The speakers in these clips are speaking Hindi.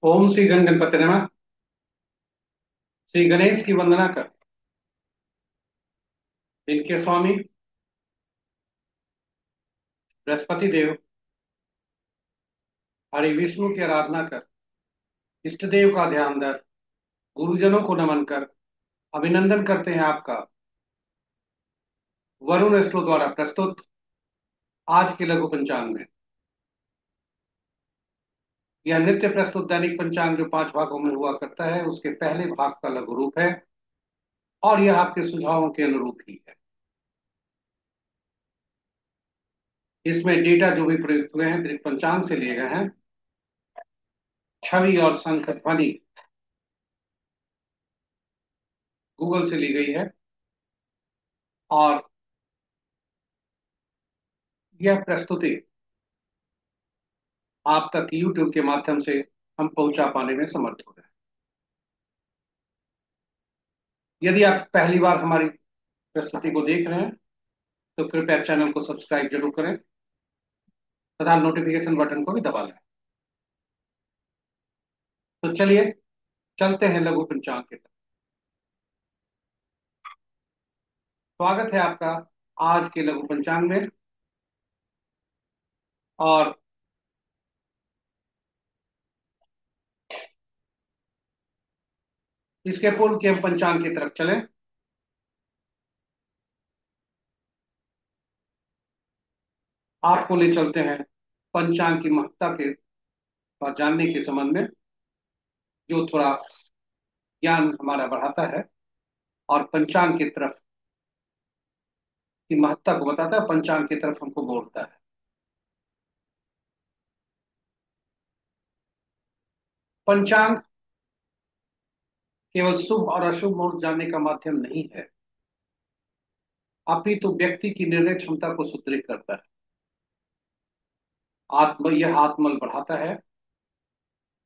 ओम श्री गण गणपति नमः। श्री गणेश की वंदना कर, इनके स्वामी बृहस्पति देव हरि विष्णु की आराधना कर, इष्ट देव का ध्यान धर, गुरुजनों को नमन कर, अभिनंदन करते हैं आपका। वरुण एस्ट्रो द्वारा प्रस्तुत आज के लघु पंचांग में यह नित्य प्रस्तुत दैनिक पंचांग जो 5 भागों में हुआ करता है, उसके पहले भाग का लघु रूप है और यह आपके सुझावों के अनुरूप ही है। इसमें डेटा जो भी प्रयुक्त हुए हैं दृक पंचांग से लिए गए हैं। छवि और शंख ध्वनि गूगल से ली गई है और यह प्रस्तुति आप तक यूट्यूब के माध्यम से हम पहुंचा पाने में समर्थ हो रहे हैं। यदि आप पहली बार हमारी प्रस्तुति को देख रहे हैं तो कृपया चैनल को सब्सक्राइब जरूर करें तथा नोटिफिकेशन बटन को भी दबा लें। तो चलिए चलते हैं लघु पंचांग की तरफ। स्वागत है आपका आज के लघु पंचांग में। और इसके पूर्व के हम पंचांग की तरफ चलें। आपको ले चलते हैं पंचांग की महत्ता के और जानने के संबंध में, जो थोड़ा ज्ञान हमारा बढ़ाता है और पंचांग की तरफ की महत्ता को बताता है, पंचांग की तरफ हमको मोड़ता है। पंचांग केवल शुभ और अशुभ मुहूर्त जानने का माध्यम नहीं है, अपितु तो व्यक्ति की निर्णय क्षमता को सुदृढ़ करता है। यह आत्मबल बढ़ाता है।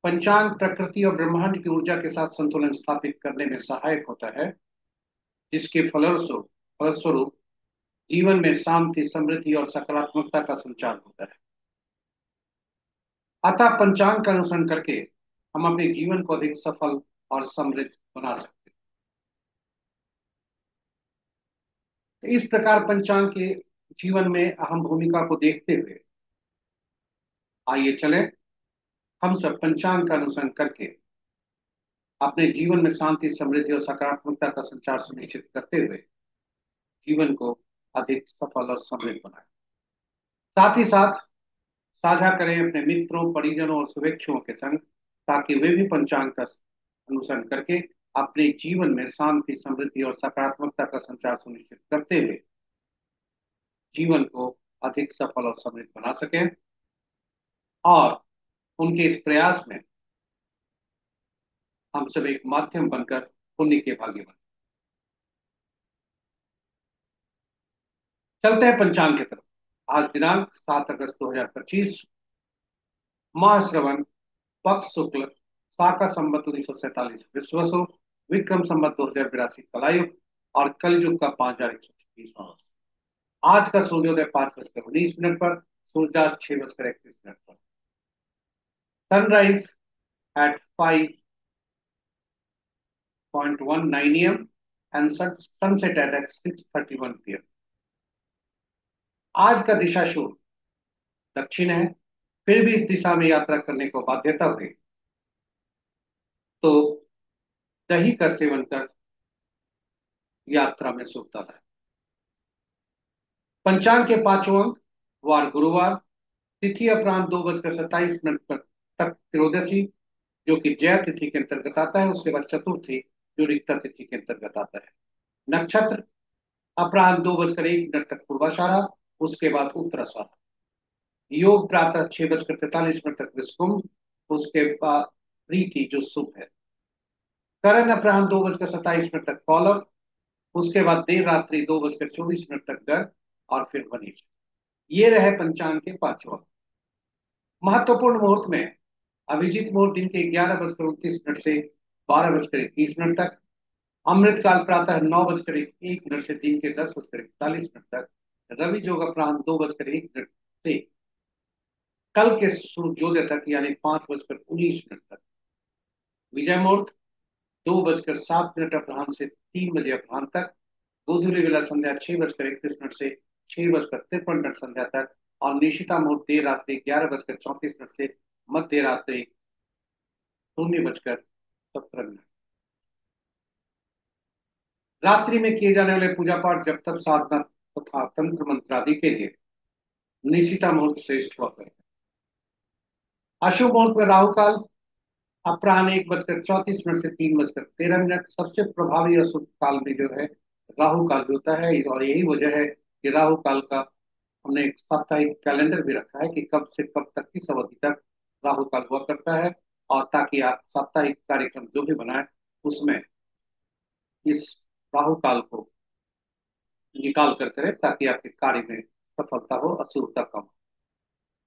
पंचांग प्रकृति और ब्रह्मांड की ऊर्जा के साथ संतुलन स्थापित करने में सहायक होता है, जिसके फलस्वरूप जीवन में शांति, समृद्धि और सकारात्मकता का संचार होता है। अतः पंचांग का अनुसरण करके हम अपने जीवन को अधिक सफल और समृद्ध बना सकते हैं। इस प्रकार पंचांग के जीवन में अहम भूमिका को देखते हुए आइए चले हम सब पंचांग का अनुसरण करके अपने जीवन में शांति, समृद्धि और सकारात्मकता का संचार सुनिश्चित करते हुए जीवन को अधिक सफल और समृद्ध बनाएं। साथ ही साथ साझा करें अपने मित्रों, परिजनों और शुभेच्छुओं के संग, ताकि वे भी पंचांग का अनुसरण करके अपने जीवन में शांति, समृद्धि और सकारात्मकता का संचार सुनिश्चित करते हुए जीवन को अधिक सफल और समृद्ध बना सकें और उनके इस प्रयास में हम सब एक माध्यम बनकर पुण्य के भागी बने। चलते हैं पंचांग की तरफ। आज दिनांक 7 अगस्त 2025, माह श्रवण, पक्ष शुक्ल, शाका संवत 1947 विश्वसु, विक्रम संवत 2082 कलायुग और कलयुग का 5136वां। आज का सूर्योदय 5 बजकर 19 मिनट पर, सूर्यास्त 6 बजकर 31 मिनट पर, sunrise at 5:19 AM and sunset at 6:31 PM। आज का दिशा शूल दक्षिण है। फिर भी इस दिशा में यात्रा करने को बाध्यता हुई तो दही का सेवन कर यात्रा में शुभता है। पंचांग के पांचों अंक: वार गुरुवार, तिथि अपराह्न 2 बजकर 27 मिनट पर तक त्रयोदशी, जो कि जय तिथि के अंतर्गत आता है। उसके बाद चतुर्थी, जो रिक्ता तिथि के अंतर्गत आता है। नक्षत्र अपराह्न 2 बजकर 1 मिनट तक पूर्वाषाढ़ा, उसके बाद उत्तराषाढ़ा। योग प्रातः 6 बजकर 43 मिनट तक विष्कुंभ, उसके बाद प्रीति जो शुभ है। करण अपराह्न 2 बजकर 27 मिनट तक कौलव, उसके बाद देर रात्रि 2 बजकर 24 मिनट तक गर्भ और फिर वनिष्ठ। ये रहे पंचांग के पांचों अंक। महत्वपूर्ण मुहूर्त में अभिजीत मुहूर्त दिन के 11 बजकर 29 मिनट से 12 बजकर 21 मिनट तक। अमृत काल प्रातः 9 बजकर 1 मिनट से दिन के 10 बजकर 41 मिनट तक। रवि जोग अपराह्न 2 बजकर 1 मिनट से कल के सूर्योदय तक यानी 5 बजकर 19 मिनट तक। विजय मुहूर्त 2:07 अपराह्न से 3 बजे अपराह्न तक। गोधूली बेला संध्या 6:31 से 6:53 संध्या तक। और निशिता मुहूर्त देर रात्रि 11:34 से मध्य रात्रि 0:17। रात्रि में किए जाने वाले पूजा पाठ, जब तक साधना तथा तंत्र मंत्र आदि के लिए निशिता मुहूर्त श्रेष्ठ हुआ है। अशुभ मुहूर्त में राहु काल अपराह्न 1:34 से 3:13। सबसे प्रभावी अशुभ काल में जो है राहु काल भी होता है, और यही वजह है कि राहु काल का हमने एक साप्ताहिक कैलेंडर भी रखा है कि कब से कब तक किस अवधि तक राहु काल हुआ करता है, और ताकि आप साप्ताहिक कार्यक्रम जो भी बनाए उसमें इस राहु काल को निकाल कर करें, ताकि आपके कार्य में सफलता हो, अशुभता कम हो।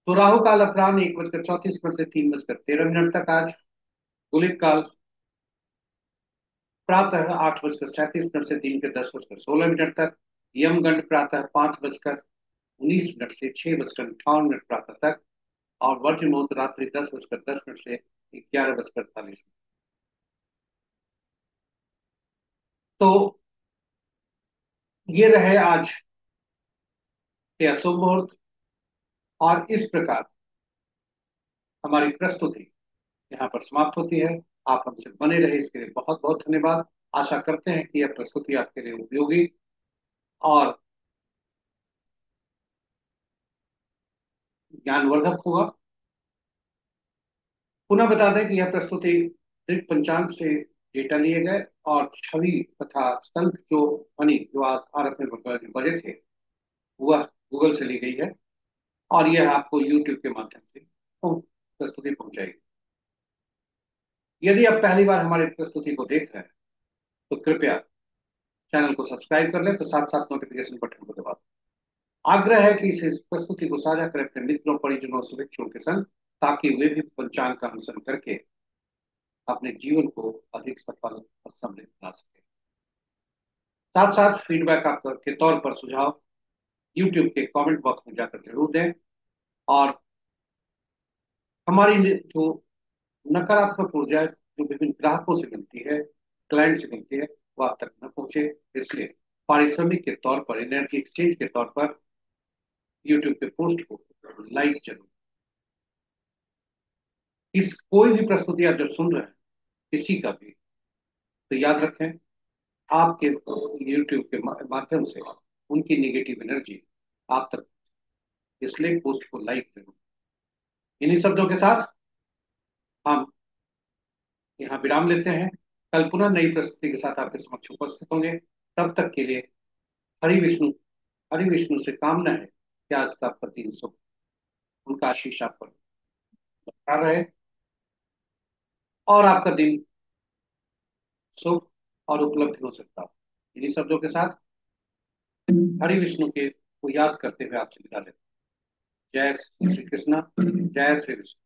तो राहु काल अपराह्न 1:34 से 3:13 तक आज। गुलिक काल प्रातः 8:37 से दिन के 10:16 तक। यमगंड प्रातः 5:19 से 6:58 प्रातः तक। और वर्ज्य मुहूर्त रात्रि 10:10 से 11:48। तो ये रहे आज के अशुभ मुहूर्त। और इस प्रकार हमारी प्रस्तुति यहाँ पर समाप्त होती है। आप हमसे बने रहे इसके लिए बहुत बहुत धन्यवाद। आशा करते हैं कि यह प्रस्तुति आपके लिए उपयोगी और ज्ञानवर्धक होगा। पुनः बता दें कि यह प्रस्तुति ऋग पंचांग से डेटा लिए गए और छवि तथा संख जो ध्वनि जो आज आरफ में बजे थे वह गूगल से ली गई है, और यह आपको यूट्यूब के माध्यम से प्रस्तुति पहुंचाएगी। यदि आप पहली बार हमारी प्रस्तुति को देख रहे हैं तो कृपया चैनल को सब्सक्राइब कर लें, तो साथ साथ नोटिफिकेशन बटन को दबा दें। आग्रह है कि इस प्रस्तुति को साझा करें अपने मित्रों, परिजनों, शुभेच्छुओं के संग, ताकि वे भी पंचांग का अनुसरण करके अपने जीवन को अधिक सफल और समृद्ध बना सके। साथ साथ फीडबैक आप के तौर पर सुझाव यूट्यूब के कमेंट बॉक्स में जाकर जरूर दें। और हमारी जो नकारात्मक ऊर्जा जो विभिन्न ग्राहकों से मिलती है, क्लाइंट से मिलती है, वो आप तक न पहुंचे, इसलिए पारिश्रमिक के तौर पर, एनर्जी एक्सचेंज के तौर पर यूट्यूब के पोस्ट को लाइक जरूर। इस कोई भी प्रस्तुति आप जब सुन रहे हैं किसी का भी, तो याद रखें आपके यूट्यूब के माध्यम से उनकी निगेटिव एनर्जी आप तक, इसलिए पोस्ट को लाइक जरूर। इन्हीं शब्दों के साथ हम यहाँ विराम लेते हैं। कल पुनः नई प्रस्तुति के साथ आपके समक्ष उपस्थित होंगे। तब तक के लिए हरि विष्णु, हरि विष्णु से कामना है कि आज का आपका दिन शुभ, उनका आशीष आप पर बरकरार रहे और आपका दिन शुभ और उपलब्ध हो सकता हो। इन्हीं शब्दों के साथ हरि विष्णु के को याद करते हुए आपसे विदा लेते हैं। जय श्री कृष्ण, जय श्री विष्णु।